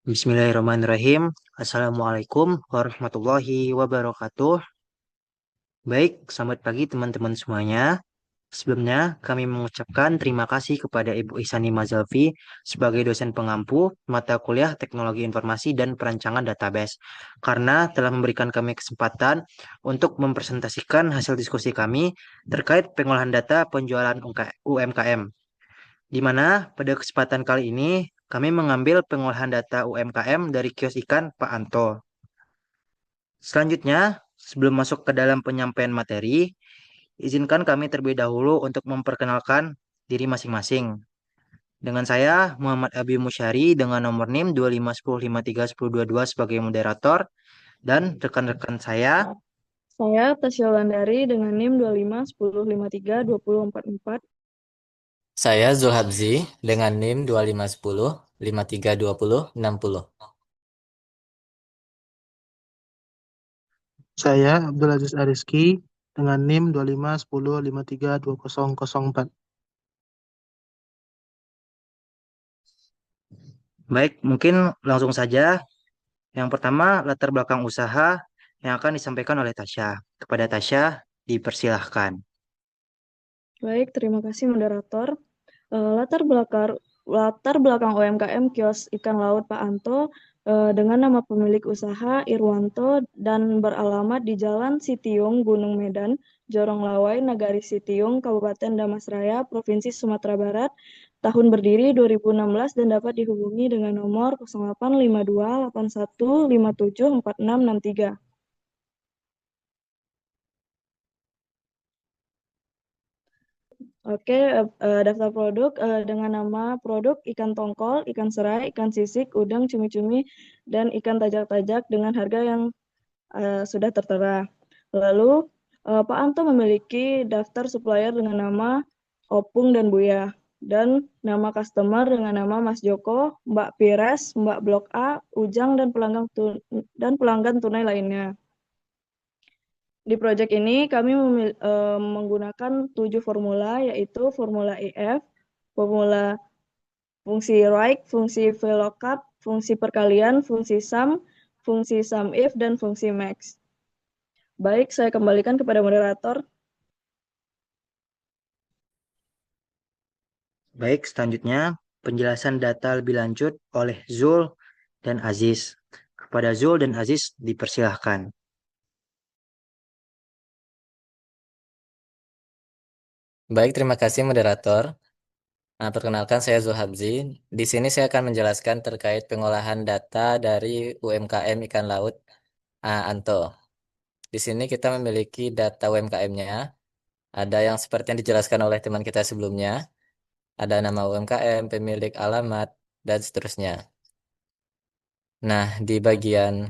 Bismillahirrahmanirrahim. Assalamualaikum warahmatullahi wabarakatuh. Baik, selamat pagi teman-teman semuanya. Sebelumnya, kami mengucapkan terima kasih kepada Ibu Ihsani Mazalfi sebagai dosen pengampu mata kuliah Teknologi Informasi dan Perancangan Database, karena telah memberikan kami kesempatan untuk mempresentasikan hasil diskusi kami terkait pengolahan data penjualan UMKM, di mana pada kesempatan kali ini kami mengambil pengolahan data UMKM dari kios ikan Pak Anto. Selanjutnya, sebelum masuk ke dalam penyampaian materi, izinkan kami terlebih dahulu untuk memperkenalkan diri masing-masing. Dengan saya, Muhammad Abi Musyari dengan nomor NIM 2510531022 sebagai moderator, dan rekan-rekan saya. Saya Tasya Wulandari dengan NIM 2510532044. Saya Zulhabzi dengan NIM 2510532060. Saya Abdul Aziz Ariski dengan NIM 2510532004. Baik, mungkin langsung saja. Yang pertama, latar belakang usaha yang akan disampaikan oleh Tasya. Kepada Tasya, dipersilahkan. Baik, terima kasih moderator. Latar belakang UMKM kios ikan laut Pak Anto dengan nama pemilik usaha Irwanto dan beralamat di Jalan Sitiung, Gunung Medan, Jorong Lawai, Nagari Sitiung, Kabupaten Damasraya, Provinsi Sumatera Barat. Tahun berdiri 2016 dan dapat dihubungi dengan nomor 085281574663. Oke, daftar produk dengan nama produk ikan tongkol, ikan serai, ikan sisik, udang, cumi-cumi, dan ikan tajak-tajak dengan harga yang sudah tertera. Lalu, Pak Anto memiliki daftar supplier dengan nama Opung dan Buya, dan nama customer dengan nama Mas Joko, Mbak Pires, Mbak Blok A, Ujang, dan pelanggan tunai lainnya. Di proyek ini kami menggunakan 7 formula, yaitu formula EF, formula fungsi right, fungsi VLOOKUP, fungsi perkalian, fungsi sum if, dan fungsi max. Baik, saya kembalikan kepada moderator. Baik, selanjutnya penjelasan data lebih lanjut oleh Zul dan Aziz. Kepada Zul dan Aziz, dipersilahkan. Baik, terima kasih moderator. Nah, perkenalkan saya Zulhabzi. Di sini saya akan menjelaskan terkait pengolahan data dari UMKM ikan laut Anto. Di sini kita memiliki data UMKM-nya. Ada yang seperti yang dijelaskan oleh teman kita sebelumnya. Ada nama UMKM, pemilik alamat, dan seterusnya. Nah, di bagian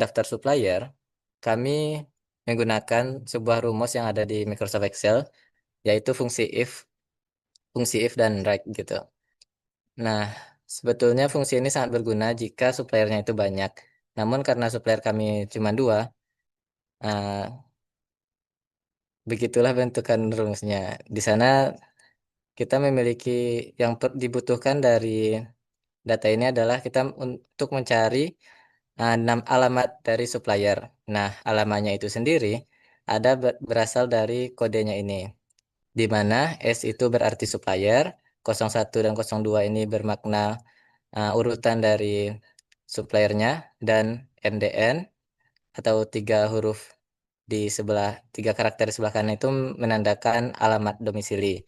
daftar supplier, kami menggunakan sebuah rumus yang ada di Microsoft Excel, yaitu fungsi if dan right gitu. Nah, sebetulnya fungsi ini sangat berguna jika suppliernya itu banyak. Namun karena supplier kami cuma dua, eh, begitulah bentukan rumusnya. Di sana kita memiliki yang dibutuhkan dari data ini adalah kita untuk mencari 6 alamat dari supplier. Nah, alamatnya itu sendiri ada berasal dari kodenya ini, di mana S itu berarti supplier, 01 dan 02 ini bermakna urutan dari suppliernya, dan MDN atau 3 huruf tiga karakter di sebelah kanan itu menandakan alamat domisili.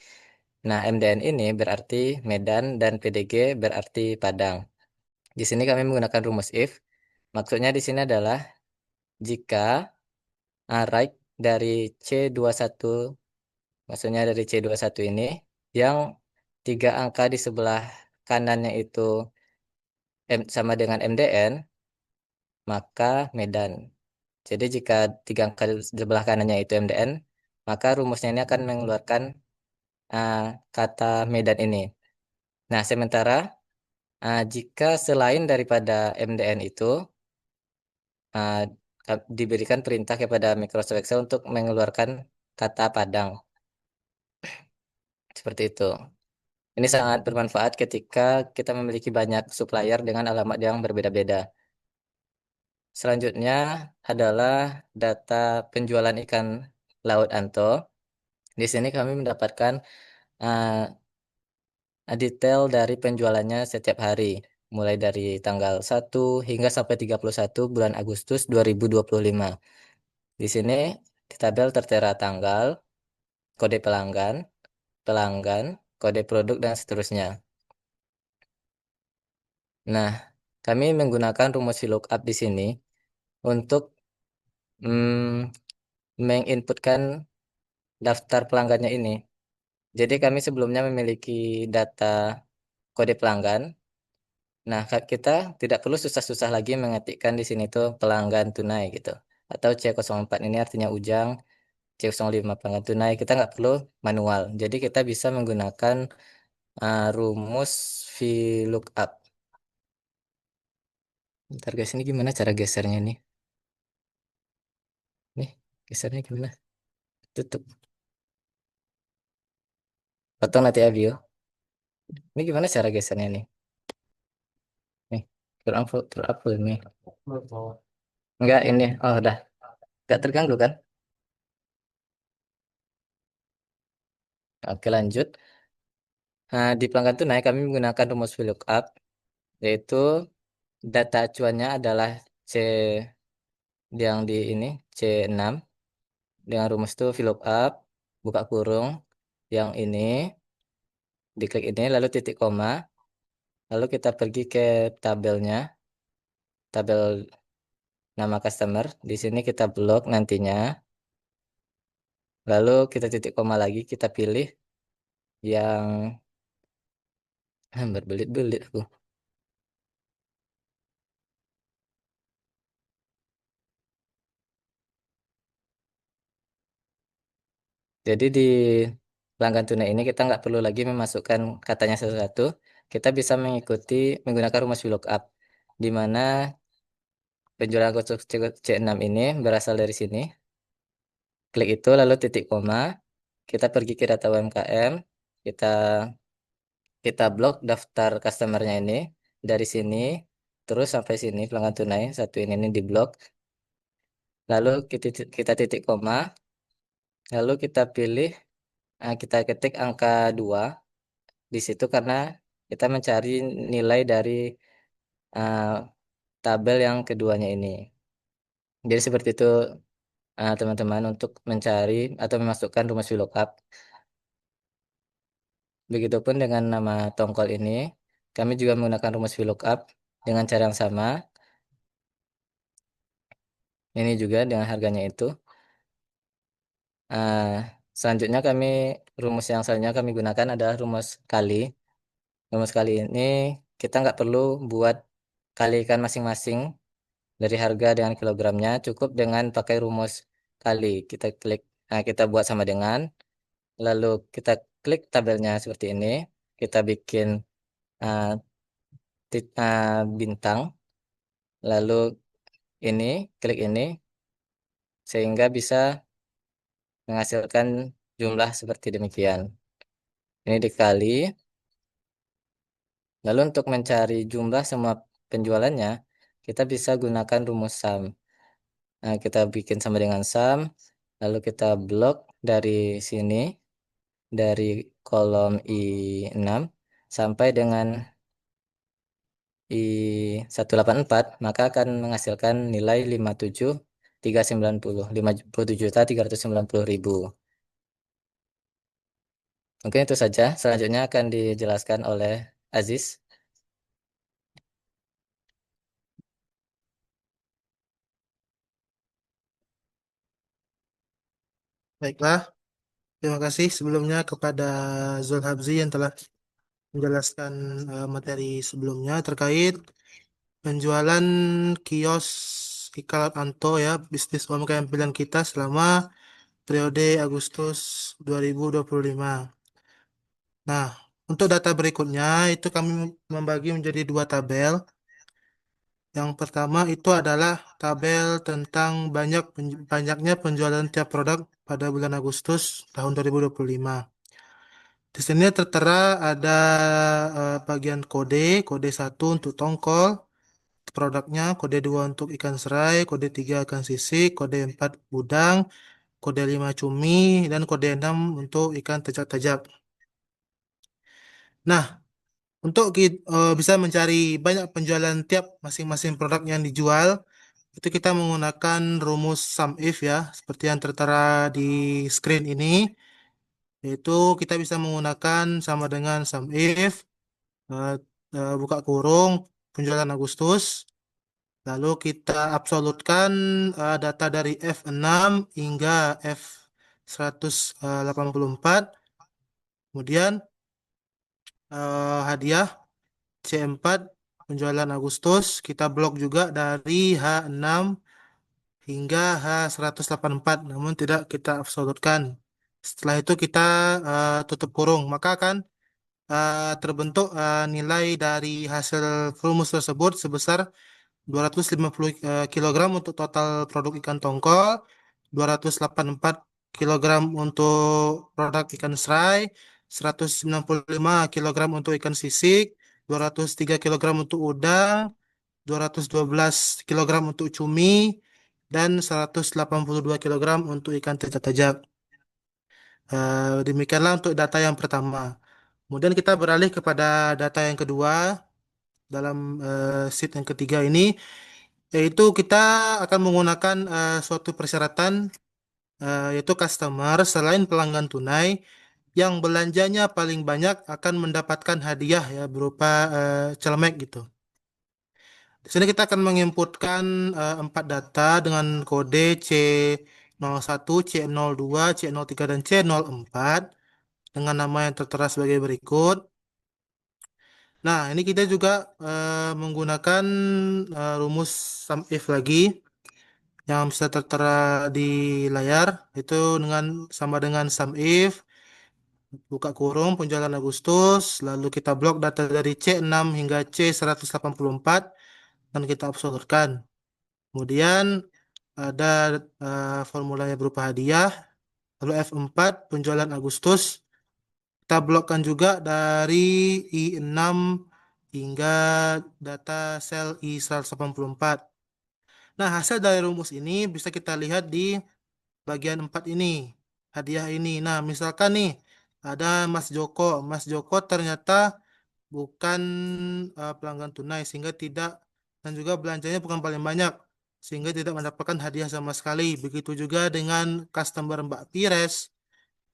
Nah, MDN ini berarti Medan dan PDG berarti Padang. Di sini kami menggunakan rumus if. Maksudnya di sini adalah jika right dari C21, maksudnya dari C21 ini, yang 3 angka di sebelah kanannya itu sama dengan MDN, maka Medan. Jadi jika 3 angka di sebelah kanannya itu MDN, maka rumusnya ini akan mengeluarkan uh, kata Medan ini. Nah, sementara jika selain daripada MDN itu, uh, diberikan perintah kepada Microsoft Excel untuk mengeluarkan kata Padang. Seperti itu. Ini sangat bermanfaat ketika kita memiliki banyak supplier dengan alamat yang berbeda-beda. Selanjutnya adalah data penjualan ikan laut Anto. Di sini kami mendapatkan uh, detail dari penjualannya setiap hari, mulai dari tanggal 1 hingga sampai 31 bulan Agustus 2025. Di sini di tabel tertera tanggal, kode pelanggan, pelanggan, kode produk, dan seterusnya. Nah, kami menggunakan rumus VLOOKUP di sini untuk mm, menginputkan daftar pelanggannya ini. Jadi kami sebelumnya memiliki data kode pelanggan. Nah, kita tidak perlu susah-susah lagi mengetikkan di sini tuh pelanggan tunai gitu. Atau C04 ini artinya Ujang, C05 pelanggan tunai. Kita nggak perlu manual. Jadi kita bisa menggunakan rumus VLOOKUP. Bentar guys, ini gimana cara gesernya nih? Nih, gesernya gimana? Tutup. Potong nanti ya, Bio. Ini gimana cara gesernya nih? Nih, terupload nih. Enggak, ini. Oh, udah. Enggak terganggu kan? Oke, lanjut. Nah, di pelanggan tunai kami menggunakan rumus VLOOKUP, yaitu data acuannya adalah C yang di ini, C6. Dengan rumus itu VLOOKUP, buka kurung, yang ini, diklik ini, lalu titik koma, lalu kita pergi ke tabelnya, tabel nama customer. Di sini kita blok nantinya, lalu kita titik koma lagi, kita pilih yang berbelit-belit aku. Jadi di pelanggan tunai ini kita nggak perlu lagi memasukkan katanya satu-satu. Kita bisa mengikuti menggunakan rumus VLOOKUP, di mana penjualan konsumsi C6 ini berasal dari sini. Klik itu lalu titik koma. Kita pergi ke data UMKM. Kita kita blok daftar customernya ini dari sini terus sampai sini pelanggan tunai satu ini di blok. Lalu kita titik koma. Lalu kita pilih kita ketik angka 2 di situ karena kita mencari nilai dari uh, tabel yang keduanya ini. Jadi seperti itu teman-teman untuk mencari atau memasukkan rumus VLOOKUP. Begitupun dengan nama tongkol ini, kami juga menggunakan rumus VLOOKUP dengan cara yang sama. Ini juga dengan harganya itu. Uh, Selanjutnya rumus yang selanjutnya kami gunakan adalah rumus kali. Rumus kali ini kita nggak perlu buat kalikan masing-masing dari harga dengan kilogramnya, cukup dengan pakai rumus kali. Kita klik, kita buat sama dengan, lalu kita klik tabelnya seperti ini, kita bikin uh, bintang, lalu ini, klik ini, sehingga bisa menghasilkan jumlah seperti demikian. Ini dikali, lalu untuk mencari jumlah semua penjualannya, kita bisa gunakan rumus sum. Nah, kita bikin sama dengan sum, lalu kita blok dari sini, dari kolom I6 sampai dengan I184, maka akan menghasilkan nilai 57.390, 57.390.000. Mungkin itu saja. Selanjutnya akan dijelaskan oleh Aziz. Baiklah, terima kasih sebelumnya kepada Zul Habzi yang telah menjelaskan materi sebelumnya terkait penjualan kios Ikalat Anto ya, bisnis UMKM pilihan kita selama periode Agustus 2025. Nah, untuk data berikutnya itu kami membagi menjadi dua tabel. Yang pertama itu adalah tabel tentang banyaknya penjualan tiap produk pada bulan Agustus tahun 2025. Di sini tertera ada bagian kode 1 untuk tongkol, produknya, kode 2 untuk ikan serai, kode 3 ikan sisik, kode 4 udang, kode 5 cumi, dan kode 6 untuk ikan tajak-tajak. Nah, untuk bisa mencari banyak penjualan tiap masing-masing produk yang dijual, itu kita menggunakan rumus sum if ya, seperti yang tertera di screen ini, yaitu kita bisa menggunakan sama dengan sum if, eh, buka kurung, penjualan Agustus, lalu kita absolutkan data dari F6 hingga F184, kemudian hadiah C4 penjualan Agustus, kita blok juga dari H6 hingga H184, namun tidak kita absolutkan. Setelah itu kita tutup kurung, maka akan terbentuk nilai dari hasil rumus tersebut sebesar 250 kilogram untuk total produk ikan tongkol, 284 kilogram untuk produk ikan serai, 195 kilogram untuk ikan sisik, 203 kilogram untuk udang, 212 kilogram untuk cumi, dan 182 kilogram untuk ikan tajak-tajak. Demikianlah untuk data yang pertama. Kemudian kita beralih kepada data yang kedua dalam sheet yang ketiga ini, yaitu kita akan menggunakan suatu persyaratan, yaitu customer selain pelanggan tunai yang belanjanya paling banyak akan mendapatkan hadiah ya berupa celemek gitu. Di sini kita akan menginputkan 4 data dengan kode C01, C02, C03, dan C04 dengan nama yang tertera sebagai berikut. Nah, ini kita juga menggunakan rumus sum if lagi yang bisa tertera di layar, itu sama dengan sum if, buka kurung, penjualan Agustus, lalu kita blok data dari C6 hingga C184, dan kita absolutkan. Kemudian ada formulanya berupa hadiah, lalu F4 penjualan Agustus, kita blokkan juga dari I6 hingga data sel I184. Nah, hasil dari rumus ini bisa kita lihat di bagian 4 ini, hadiah ini. Nah, misalkan nih, ada Mas Joko. Mas Joko ternyata bukan pelanggan tunai, sehingga tidak, dan juga belanjanya bukan paling banyak, sehingga tidak mendapatkan hadiah sama sekali. Begitu juga dengan customer Mbak Pires,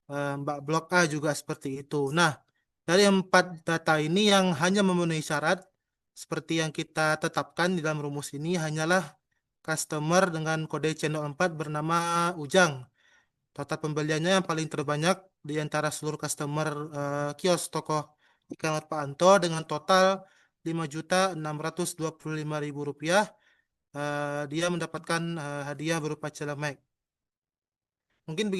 Mbak Blok A juga seperti itu. Nah, dari 4 data ini yang hanya memenuhi syarat seperti yang kita tetapkan di dalam rumus ini hanyalah customer dengan kode C04 bernama Ujang. Total pembeliannya yang paling terbanyak di antara seluruh customer kios toko ikan Laut Pak Anto dengan total 5.625.000 rupiah. Dia mendapatkan hadiah berupa celemek. Mungkin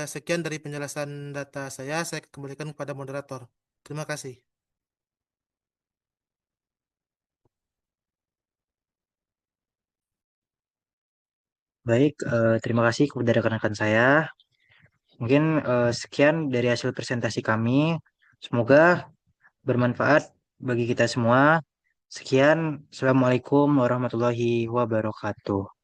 sekian dari penjelasan data saya kembalikan kepada moderator. Terima kasih. Baik, terima kasih kepada rekan-rekan saya. Mungkin sekian dari hasil presentasi kami. Semoga bermanfaat bagi kita semua. Sekian, Assalamualaikum warahmatullahi wabarakatuh.